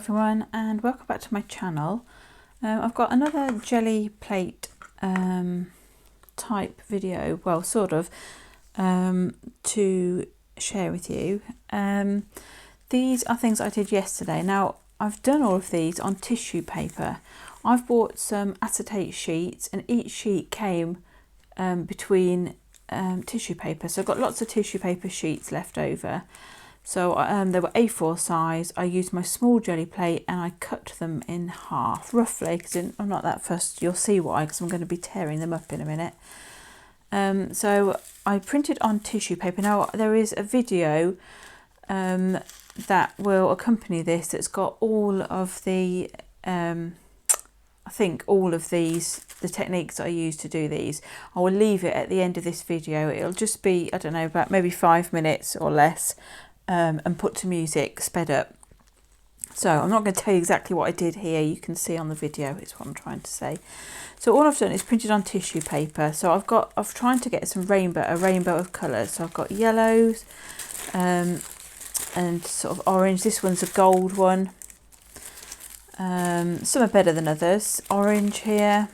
everyone, and welcome back to my channel. I've got another jelly plate type video, well sort of, to share with you. These are things I did yesterday. Now I've done all of these on tissue paper. I've bought some acetate sheets and each sheet came between tissue paper, so I've got lots of tissue paper sheets left over. So they were A4 size. I used my small jelly plate and I cut them in half, roughly, because I'm not that fussed. You'll see why, because I'm going to be tearing them up in a minute. So I printed on tissue paper. Now there is a video that will accompany this that's got all of the, I think all of these, the techniques I use to do these. I will leave it at the end of this video. It'll just be, I don't know, about maybe 5 minutes or less. And put to music, sped up. So I'm not going to tell you exactly what I did here. You can see on the video, is what I'm trying to say. So all I've done is printed on tissue paper. So I've trying to get some a rainbow of colours. So I've got yellows and sort of orange. This one's a gold one. Some are better than others. Orange here.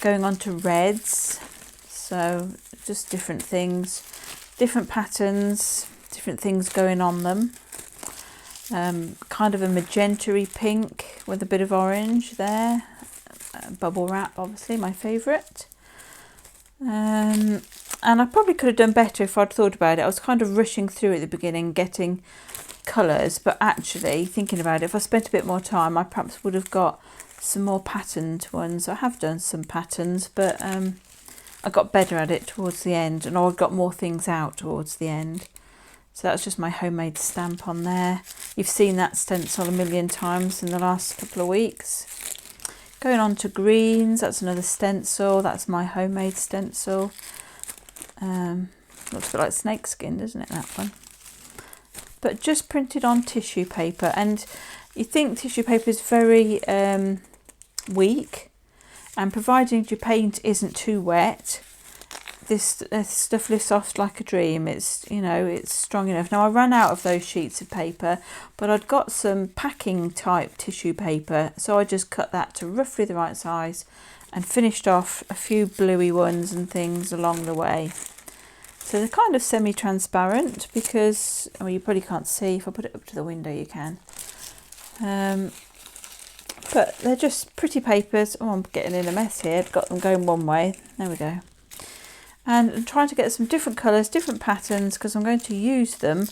Going on to reds. So just different things, different patterns. Different things going on them. Kind of a magenta-y pink with a bit of orange there. Bubble wrap, obviously, my favourite. And I probably could have done better if I'd thought about it. I was kind of rushing through at the beginning, getting colours, but actually, thinking about it, if I spent a bit more time, I perhaps would have got some more patterned ones. I have done some patterns, but I got better at it towards the end, and I got more things out towards the end. So that's just my homemade stamp on there. You've seen that stencil a million times in the last couple of weeks. Going on to greens, that's another stencil. That's my homemade stencil. Looks a bit like snakeskin, doesn't it, that one? But just printed on tissue paper. And you think tissue paper is very weak. And providing your paint isn't too wet, this stuff lifts off like a dream. It's, you know, it's strong enough. Now I ran out of those sheets of paper, but I'd got some packing type tissue paper, so I just cut that to roughly the right size and finished off a few bluey ones and things along the way. So they're kind of semi-transparent because, well, you probably can't see. If I put it up to the window you can. But they're just pretty papers. Oh, I'm getting in a mess here. I've got them going one way. There we go. And I'm trying to get some different colours, different patterns, because I'm going to use them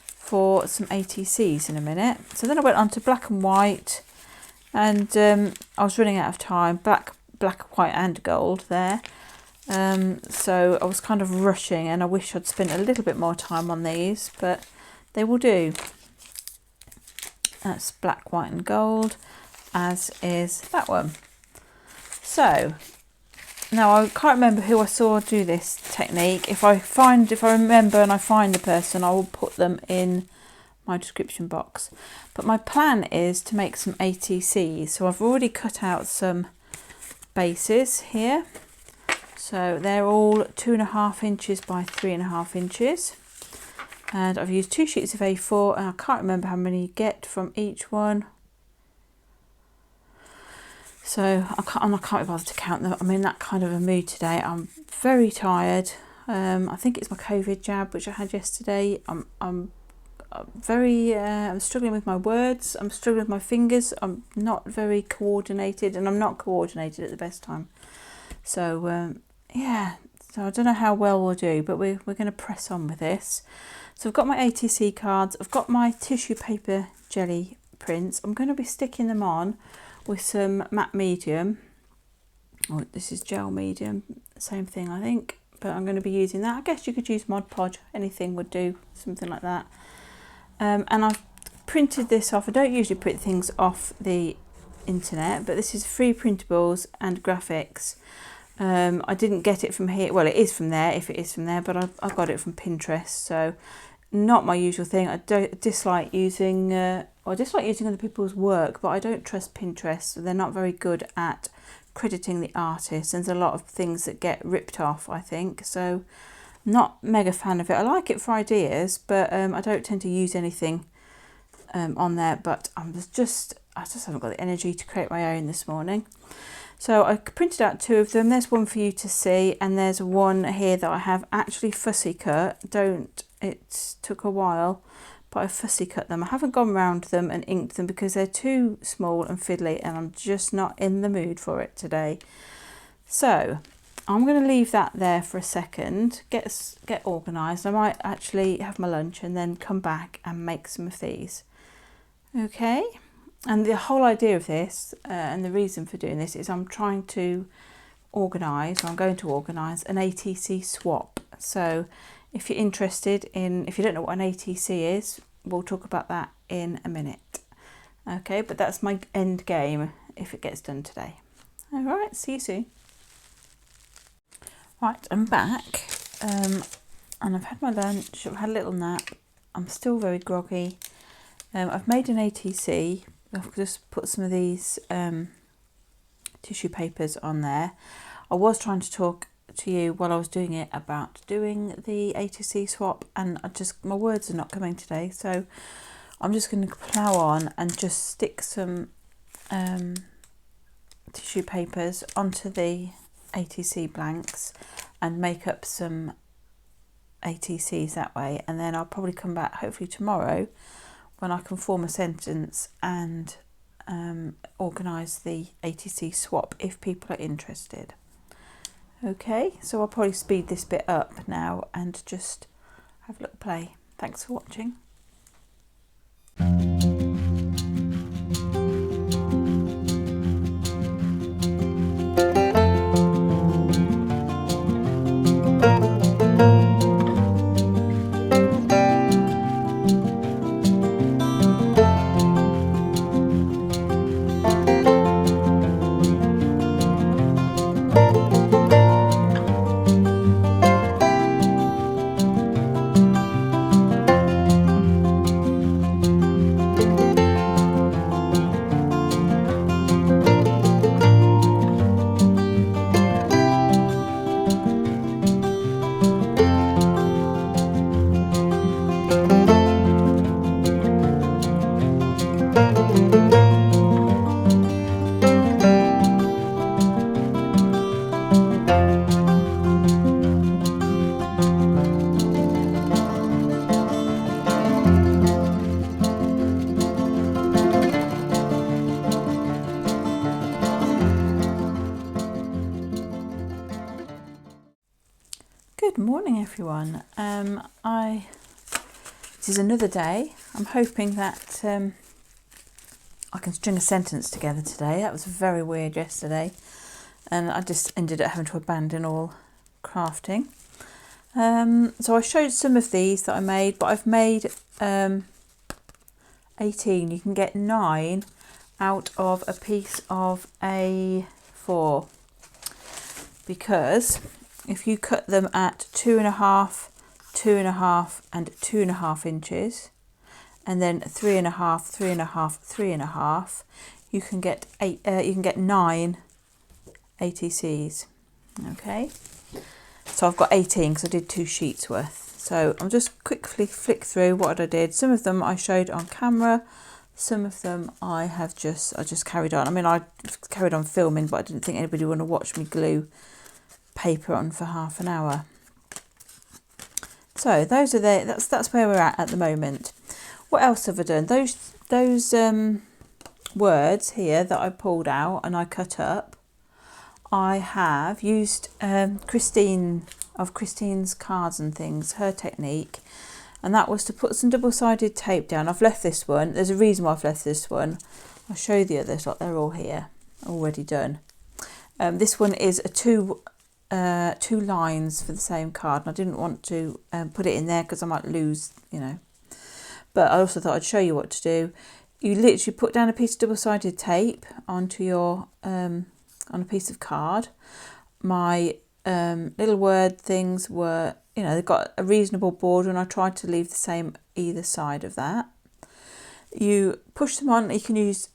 for some ATCs in a minute. So then I went on to black and white, and I was running out of time. Black, white and gold there. So I was kind of rushing, and I wish I'd spent a little bit more time on these, but they will do. That's black, white and gold, as is that one. So now I can't remember who I saw do this technique. If I remember and I find the person, I will put them in my description box. But my plan is to make some ATCs. So I've already cut out some bases here. So they're all 2.5 inches by 3.5 inches. And I've used 2 sheets of A4, and I can't remember how many you get from each one. So I can't be bothered to count them. I'm in that kind of a mood today. I'm very tired. I think it's my COVID jab, which I had yesterday. I'm struggling with my words. I'm struggling with my fingers. I'm not very coordinated, and I'm not coordinated at the best time. So yeah. So I don't know how well we'll do, but we're going to press on with this. So I've got my ATC cards. I've got my tissue paper jelly prints. I'm going to be sticking them on with some matte medium. Oh, this is gel medium, same thing I think, but I'm going to be using that. I guess you could use Mod Podge, anything would do, something like that. And I've printed this off. I don't usually print things off the internet, but this is free printables and graphics. I didn't get it from here. Well, it is from there, if it is from there, but I got it from Pinterest. So not my usual thing. I dislike using other people's work, but I don't trust Pinterest. They're not very good at crediting the artist, and there's a lot of things that get ripped off, I think. So not mega fan of it. I like it for ideas, but I don't tend to use anything on there, but I just haven't got the energy to create my own this morning. So I printed out 2 of them. There's one for you to see, and there's one here that I have actually fussy cut. It took a while, but I fussy cut them. I haven't gone round them and inked them because they're too small and fiddly, and I'm just not in the mood for it today. So I'm going to leave that there for a second, get organised. I might actually have my lunch and then come back and make some of these. Okay, and the whole idea of this and the reason for doing this is I'm trying to organise, or I'm going to organise an ATC swap. So if you're interested in, if you don't know what an ATC is, we'll talk about that in a minute. Okay, but that's my end game if it gets done today. All right, see you soon. Right, I'm back, and I've had my lunch, I've had a little nap. I'm still very groggy. I've made an ATC. I've just put some of these tissue papers on there. I was trying to talk to you while I was doing it about doing the ATC swap, and my words are not coming today, so I'm just going to plough on and just stick some tissue papers onto the ATC blanks and make up some ATCs that way, and then I'll probably come back hopefully tomorrow when I can form a sentence and organise the ATC swap if people are interested. Okay, so I'll probably speed this bit up now and just have a little play. Thanks for watching. Good morning, everyone. This is another day. I'm hoping that I can string a sentence together today. That was very weird yesterday, and I just ended up having to abandon all crafting. So I showed some of these that I made, but I've made 18. You can get 9 out of a piece of A4, because if you cut them at 2.5, 2.5 and 2.5 inches, and then 3.5, 3.5, 3.5, you can get 9 ATCs. Okay, so I've got 18 because I did 2 sheets worth. So I'm just quickly flick through what I did. Some of them I showed on camera, some of them I just carried on. I mean, I carried on filming, but I didn't think anybody would want to watch me glue paper on for half an hour. So those are that's where we're at the moment. What else have I done? Those words here that I pulled out and I cut up, I have used Christine's cards and things, her technique, and that was to put some double-sided tape down. I've left this one. There's a reason why I've left this one. I'll show you the others. Like, they're all here, already done. This one is a two lines for the same card, and I didn't want to put it in there because I might lose, but I also thought I'd show you what to do. You literally put down a piece of double-sided tape onto your on a piece of card. My little word things were, they've got a reasonable border, and I tried to leave the same either side of that. You push them on. You can use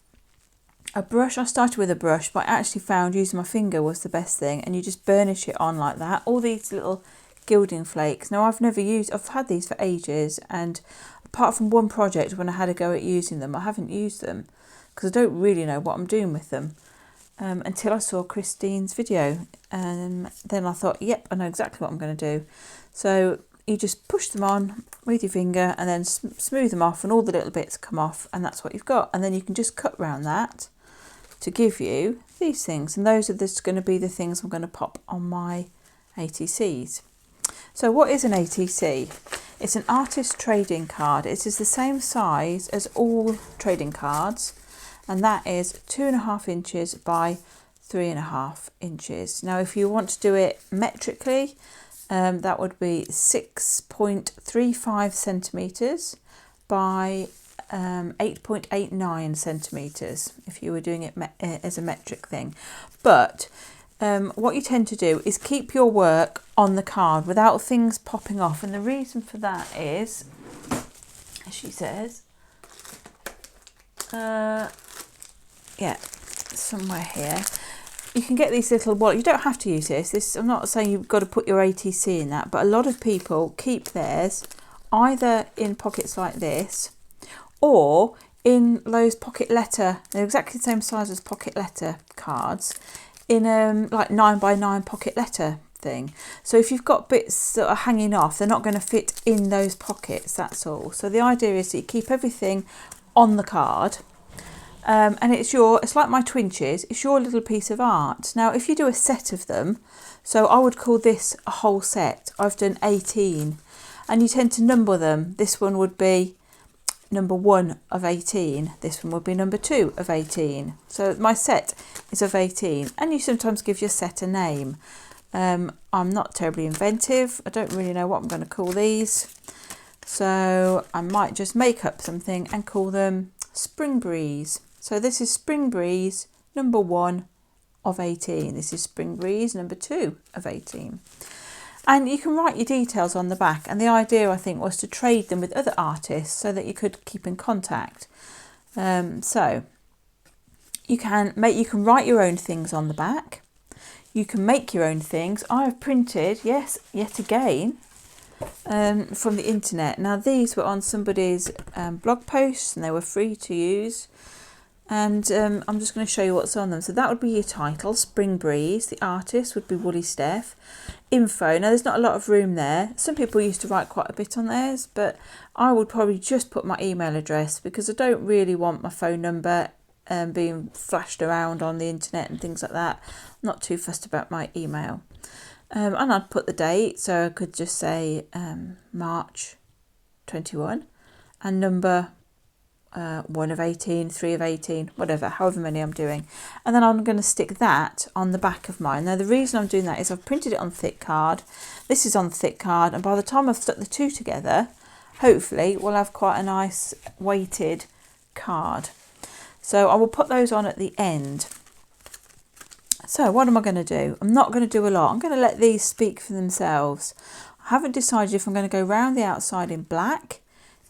a brush. I started with a brush, but I actually found using my finger was the best thing, and you just burnish it on like that. All these little gilding flakes. Now I've had these for ages, and I apart from one project when I had a go at using them, I haven't used them because I don't really know what I'm doing with them until I saw Christine's video. And then I thought, yep, I know exactly what I'm going to do. So you just push them on with your finger and then smooth them off and all the little bits come off, and that's what you've got. And then you can just cut round that to give you these things, and those are just going to be the things I'm going to pop on my ATCs. So what is an ATC? It's an artist trading card. It is the same size as all trading cards, and that is 2.5 inches by 3.5 inches. Now if you want to do it metrically, that would be 6.35 centimetres by 8.89 centimetres if you were doing it as a metric thing. But what you tend to do is keep your work on the card without things popping off, and the reason for that is, as she says, yeah, somewhere here, you can get these little wallets. You don't have to use this. I'm not saying you've got to put your ATC in that, but a lot of people keep theirs either in pockets like this or in those pocket letter. They're exactly the same size as pocket letter cards in like 9 by 9 pocket letter thing. So if you've got bits that are hanging off, they're not going to fit in those pockets, that's all. So the idea is that you keep everything on the card. And it's like my twinches, it's your little piece of art. Now if you do a set of them, so I would call this a whole set. I've done 18, and you tend to number them. This one would be number 1 of 18, this one would be number 2 of 18. So my set is of 18, and you sometimes give your set a name. I'm not terribly inventive, I don't really know what I'm going to call these, so I might just make up something and call them Spring Breeze. So this is Spring Breeze number 1 of 18. This is Spring Breeze number 2 of 18. And you can write your details on the back. And the idea, I think, was to trade them with other artists so that you could keep in contact. So you can write your own things on the back. You can make your own things. I have printed, yes, yet again, from the internet. Now these were on somebody's blog posts and they were free to use. And I'm just going to show you what's on them. So that would be your title, Spring Breeze. The artist would be woollysteph. Info. Now there's not a lot of room there. Some people used to write quite a bit on theirs, but I would probably just put my email address because I don't really want my phone number being flashed around on the internet and things like that. I'm not too fussed about my email. And I'd put the date, so I could just say March 21 and number 1 of 18, 3 of 18, whatever, however many I'm doing. And then I'm going to stick that on the back of mine. Now the reason I'm doing that is I've printed it on thick card. This is on thick card, and by the time I've stuck the two together, hopefully we'll have quite a nice weighted card. So I will put those on at the end. So what am I going to do? I'm not going to do a lot. I'm going to let these speak for themselves. I haven't decided if I'm going to go round the outside in black,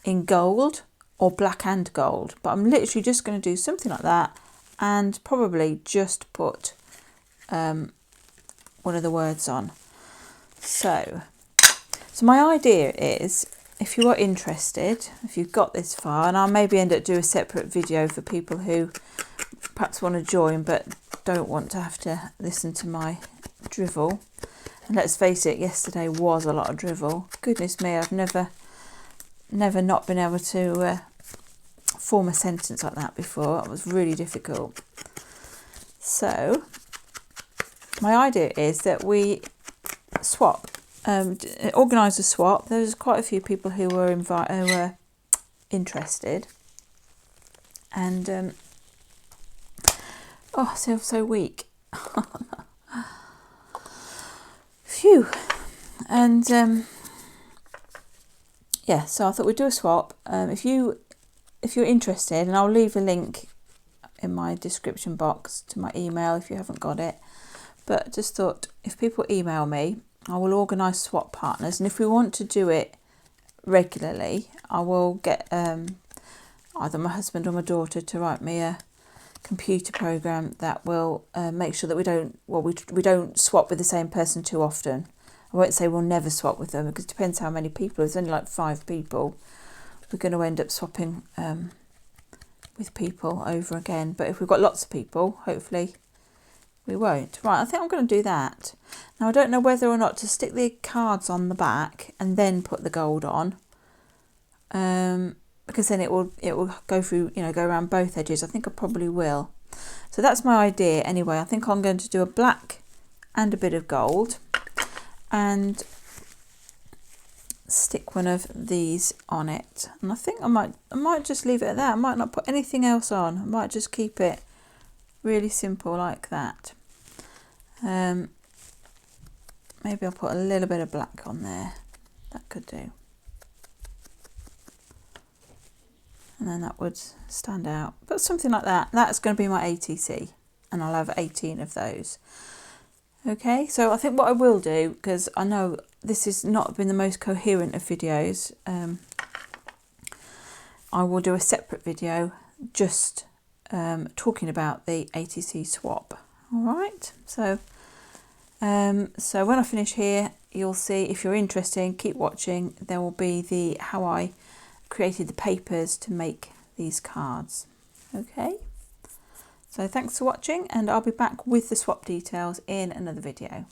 in gold, or black and gold, but I'm literally just going to do something like that and probably just put one of the words on. So my idea is, if you are interested, if you've got this far, and I'll maybe end up doing a separate video for people who perhaps want to join but don't want to have to listen to my drivel. And let's face it, yesterday was a lot of drivel. Goodness me, I've never not been able to form a sentence like that before. It was really difficult. So my idea is that we swap, organise a swap. There's quite a few people who were interested, and oh, I feel so weak. Phew. And yeah, so I thought we'd do a swap. If you're interested, and I'll leave a link in my description box to my email if you haven't got it. But just thought, if people email me, I will organise swap partners, and if we want to do it regularly, I will get either my husband or my daughter to write me a computer program that will make sure that we don't swap with the same person too often. I won't say we'll never swap with them because it depends how many people. There's only like 5 people. we're going to end up swapping with people over again. But if we've got lots of people, hopefully we won't. Right, I think I'm going to do that. Now I don't know whether or not to stick the cards on the back and then put the gold on, because then it will go through, you know, go around both edges. I think I probably will. So that's my idea anyway. I think I'm going to do a black and a bit of gold and stick one of these on it. And I think I might just leave it at that. I might not put anything else on. I might just keep it really simple like that. Maybe I'll put a little bit of black on there. That could do. And then that would stand out. But something like that. That's going to be my ATC. And I'll have 18 of those. Okay, so I think what I will do, because I know this has not been the most coherent of videos, I will do a separate video just talking about the ATC swap. All right, so when I finish here, you'll see, if you're interested, keep watching. There will be the how I created the papers to make these cards. Okay, so thanks for watching, and I'll be back with the swap details in another video.